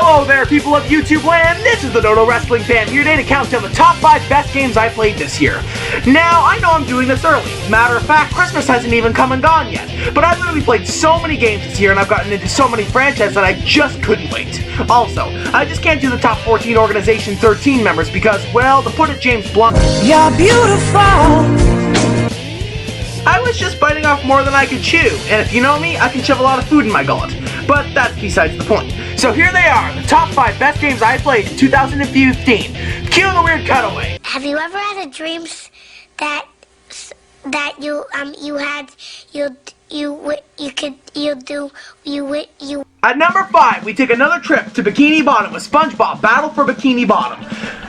Hello there, people of YouTube land! This is the Dodowrestlingfan here today to count down the top 5 best games I played this year. Now, I know I'm doing this early. Matter of fact, Christmas hasn't even come and gone yet. But I've literally played so many games this year and I've gotten into so many franchises that I just couldn't wait. Also, I just can't do the top 14 Organization 13 members because, well, to put it James Blunt, you're beautiful. I was just biting off more than I could chew, and if you know me, I can shove a lot of food in my gullet. But that's besides the point. So here they are, the top 5 best games I played in 2015. Cue the weird cutaway. Have you ever had a dream that At number 5, we take another trip to Bikini Bottom with SpongeBob Battle for Bikini Bottom.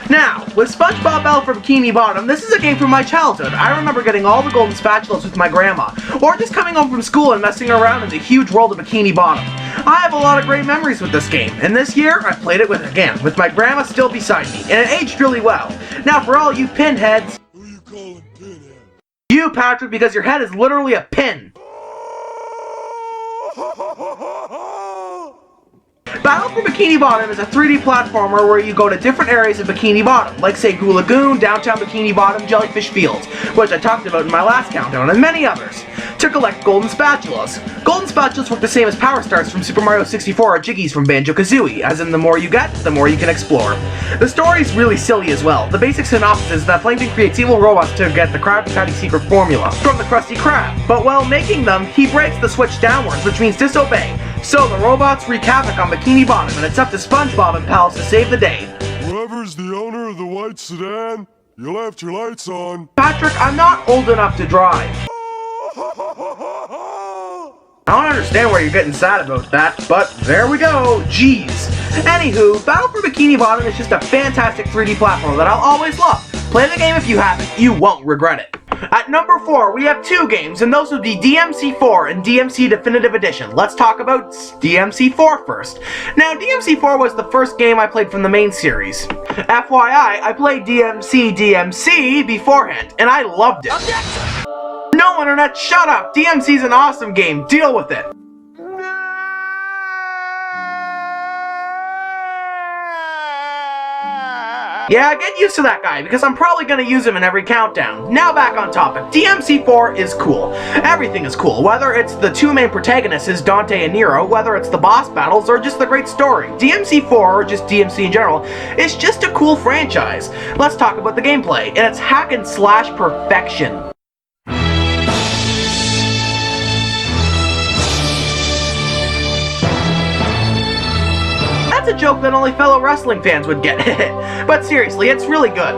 Now, with SpongeBob Battle for Bikini Bottom, this is a game from my childhood. I remember getting all the golden spatulas with my grandma, or just coming home from school and messing around in the huge world of Bikini Bottom. I have a lot of great memories with this game, and this year I played it with my grandma still beside me, and it aged really well. Now for all you pinheads, who you calling pinhead? You, Patrick, because your head is literally a pin. Battle for Bikini Bottom is a 3D platformer where you go to different areas of Bikini Bottom, like say Goo Lagoon, downtown Bikini Bottom, Jellyfish Fields, which I talked about in my last countdown, and many others, to collect golden spatulas. Golden spatulas work the same as Power Stars from Super Mario 64 or Jiggies from Banjo-Kazooie, as in the more you get, the more you can explore. The story is really silly as well. The basic synopsis is that Plankton creates evil robots to get the Krabby Patty secret formula from the Krusty Krab, but while making them, he breaks the switch downwards, which means disobey. So the robots wreak havoc on Bikini Bottom, and it's up to SpongeBob and pals to save the day. Whoever's the owner of the white sedan, you left your lights on. Patrick, I'm not old enough to drive. I don't understand why you're getting sad about that, but there we go, jeez. Anywho, Battle for Bikini Bottom is just a fantastic 3D platform that I'll always love. Play the game if you haven't, you won't regret it. At number 4, we have 2 games, and those would be DMC4 and DMC Definitive Edition. Let's talk about DMC4 first. Now, DMC4 was the first game I played from the main series. FYI, I played DMC beforehand, and I loved it. No, Internet, shut up! DMC's an awesome game, deal with it! Yeah, get used to that guy, because I'm probably gonna use him in every countdown. Now back on topic, DMC4 is cool. Everything is cool, whether it's the 2 main protagonists, Dante and Nero, whether it's the boss battles, or just the great story. DMC4, or just DMC in general, is just a cool franchise. Let's talk about the gameplay, and it's hack and slash perfection. That's a joke that only fellow wrestling fans would get. But seriously, it's really good.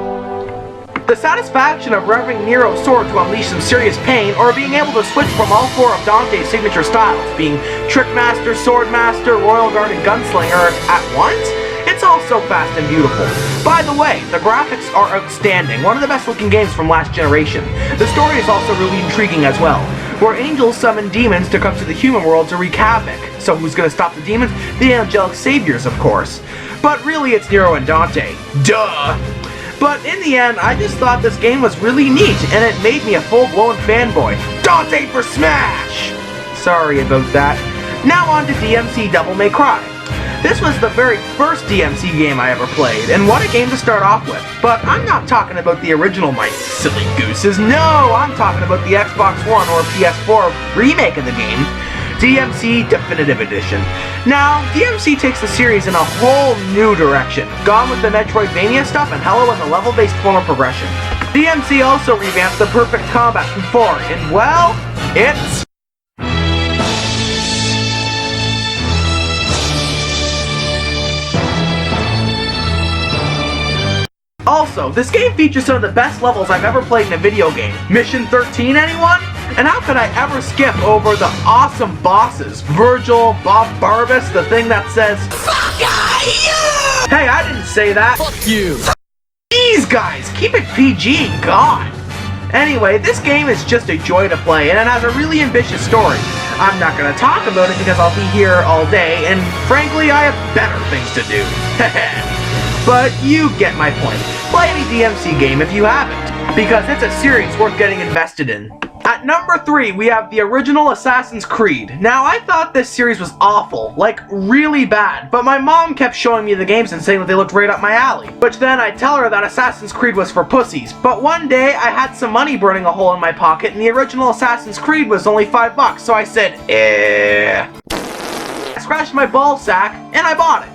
The satisfaction of revving Nero's sword to unleash some serious pain, or being able to switch from all 4 of Dante's signature styles, being Trickmaster, Swordmaster, Royal Guard, and Gunslinger at once? It's all so fast and beautiful. By the way, the graphics are outstanding, one of the best looking games from last generation. The story is also really intriguing as well, where angels summon demons to come to the human world to wreak havoc. So who's gonna stop the demons? The angelic saviors, of course. But really it's Nero and Dante. Duh! But in the end, I just thought this game was really neat, and it made me a full-blown fanboy. Dante for Smash! Sorry about that. Now on to DMC Devil May Cry. This was the very first DMC game I ever played, and what a game to start off with. But I'm not talking about the original, my silly gooses. No, I'm talking about the Xbox One or PS4 remake of the game, DMC Definitive Edition. Now, DMC takes the series in a whole new direction, gone with the Metroidvania stuff and hello with a level-based form of progression. DMC also revamped the Perfect Combat from 4, and well, it's... Also, this game features some of the best levels I've ever played in a video game. Mission 13, anyone? And how could I ever skip over the awesome bosses? Virgil, Bob Barbas, the thing that says, "Fuck you!" Hey, I didn't say that. Fuck you! These guys, keep it PG, God. Anyway, this game is just a joy to play, and it has a really ambitious story. I'm not gonna talk about it because I'll be here all day, and frankly, I have better things to do. But you get my point. Play any DMC game if you haven't, because it's a series worth getting invested in. At number 3, we have the original Assassin's Creed. Now, I thought this series was awful, like really bad, but my mom kept showing me the games and saying that they looked right up my alley. Which then I'd tell her that Assassin's Creed was for pussies. But one day, I had some money burning a hole in my pocket, and the original Assassin's Creed was only $5, so I said, I scratched my ball sack, and I bought it.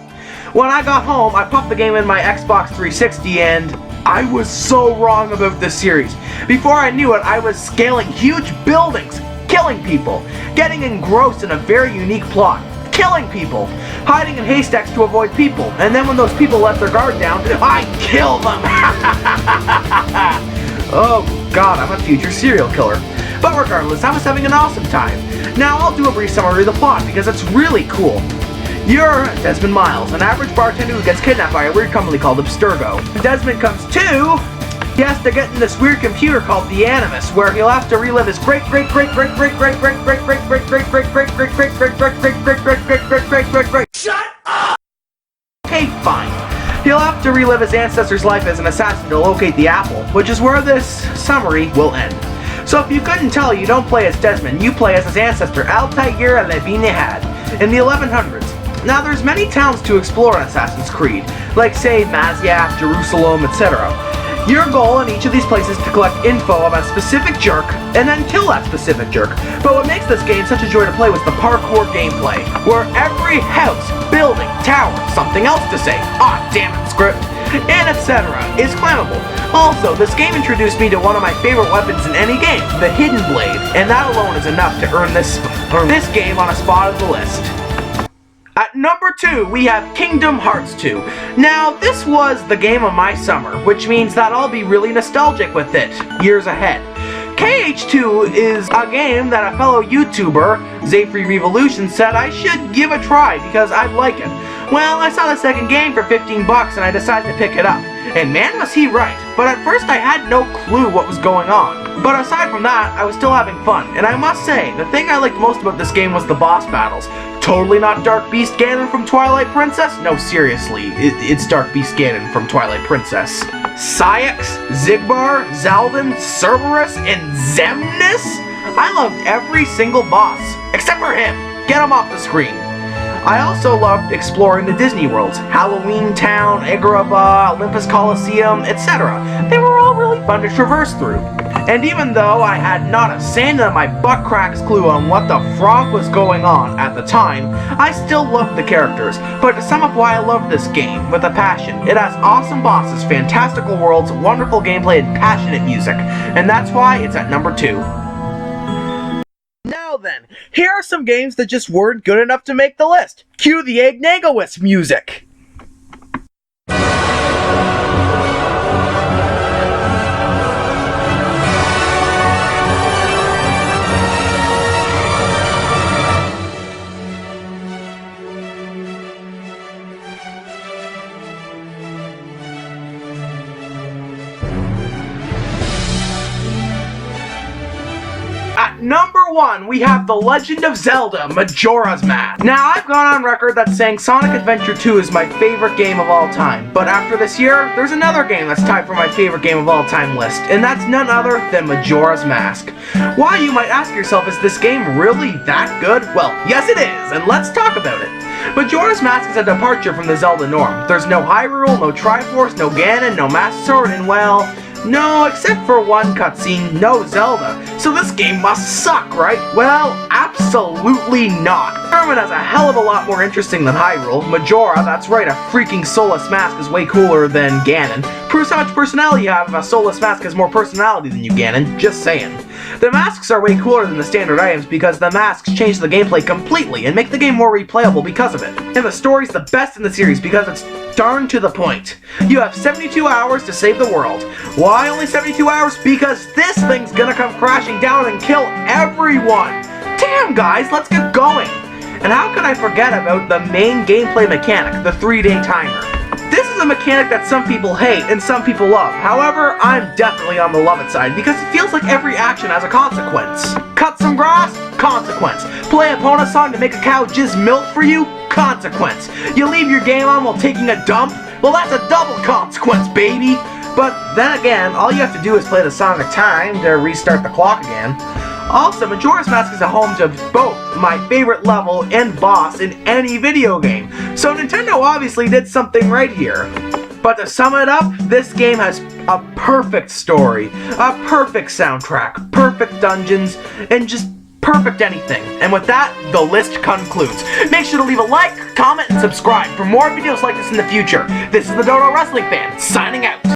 When I got home, I popped the game in my Xbox 360, and I was so wrong about this series. Before I knew it, I was scaling huge buildings, killing people, getting engrossed in a very unique plot, killing people, hiding in haystacks to avoid people, and then when those people let their guard down, I kill them! Oh god, I'm a future serial killer. But regardless, I was having an awesome time. Now I'll do a brief summary of the plot because it's really cool. You're Desmond Miles, an average bartender who gets kidnapped by a weird company called Abstergo. When Desmond comes to, he has to get in this weird computer called the Animus, where he'll have to relive his great. Shut up! Okay, fine. He'll have to relive his ancestor's life as an assassin to locate the apple, which is where this summary will end. So if you couldn't tell, you don't play as Desmond, you play as his ancestor Altair Levinihad in the 1100s. Now there's many towns to explore in Assassin's Creed, like say Masyaf, Jerusalem, etc. Your goal in each of these places is to collect info about a specific jerk, and then kill that specific jerk. But what makes this game such a joy to play was the parkour gameplay, where every house, building, tower, something else to say, damn it, script, and etc. is climbable. Also, this game introduced me to one of my favorite weapons in any game, the Hidden Blade, and that alone is enough to earn this game on a spot of the list. At number 2, we have Kingdom Hearts 2. Now, this was the game of my summer, which means that I'll be really nostalgic with it, years ahead. KH2 is a game that a fellow YouTuber, Zayfree Revolution, said I should give a try because I'd like it. Well, I saw the second game for $15 and I decided to pick it up. And man was he right, but at first I had no clue what was going on. But aside from that, I was still having fun, and I must say, the thing I liked most about this game was the boss battles. Totally not Dark Beast Ganon from Twilight Princess? No, seriously, it's Dark Beast Ganon from Twilight Princess. Saïx, Xigbar, Zaldin, Cerberus, and Xemnas? I loved every single boss, except for him. Get him off the screen. I also loved exploring the Disney worlds, Halloween Town, Agrabah, Olympus Coliseum, etc. They were all really fun to traverse through. And even though I had not a sand in my butt cracks clue on what the frog was going on at the time, I still loved the characters. But to sum up why I loved this game with a passion, it has awesome bosses, fantastical worlds, wonderful gameplay, and passionate music. And that's why it's at number 2. Now then, here are some games that just weren't good enough to make the list. Cue the Agnagowitz music. At number 1, we have The Legend of Zelda, Majora's Mask. Now, I've gone on record that saying Sonic Adventure 2 is my favorite game of all time, but after this year, there's another game that's tied for my favorite game of all time list, and that's none other than Majora's Mask. Why, you might ask yourself, is this game really that good? Well, yes it is, and let's talk about it. Majora's Mask is a departure from the Zelda norm. There's no Hyrule, no Triforce, no Ganon, no Master Sword, and well, no, except for one cutscene, no Zelda. So this game must suck, right? Well, absolutely not. Herman is a hell of a lot more interesting than Hyrule. Majora, that's right, a freaking soulless mask is way cooler than Ganon. Proves how much personality you have if a soulless mask has more personality than you, Ganon. Just saying. The masks are way cooler than the standard items because the masks change the gameplay completely and make the game more replayable because of it. And the story's the best in the series because it's darn to the point. You have 72 hours to save the world. Why only 72 hours? Because this thing's gonna come crashing down and kill everyone! Damn guys, let's get going! And how could I forget about the main gameplay mechanic, the 3-day timer? This is a mechanic that some people hate and some people love. However, I'm definitely on the love it side because it feels like every action has a consequence. Cut some grass? Consequence. Play a Pona song to make a cow jizz milk for you? Consequence. You leave your game on while taking a dump? Well, that's a double consequence, baby! But then again, all you have to do is play the Song of Time to restart the clock again. Also, Majora's Mask is a home to both my favorite level and boss in any video game, so Nintendo obviously did something right here. But to sum it up, this game has a perfect story, a perfect soundtrack, perfect dungeons, and just perfect anything. And with that, the list concludes. Make sure to leave a like, comment, and subscribe for more videos like this in the future. This is the Dodo Wrestling Fan, signing out.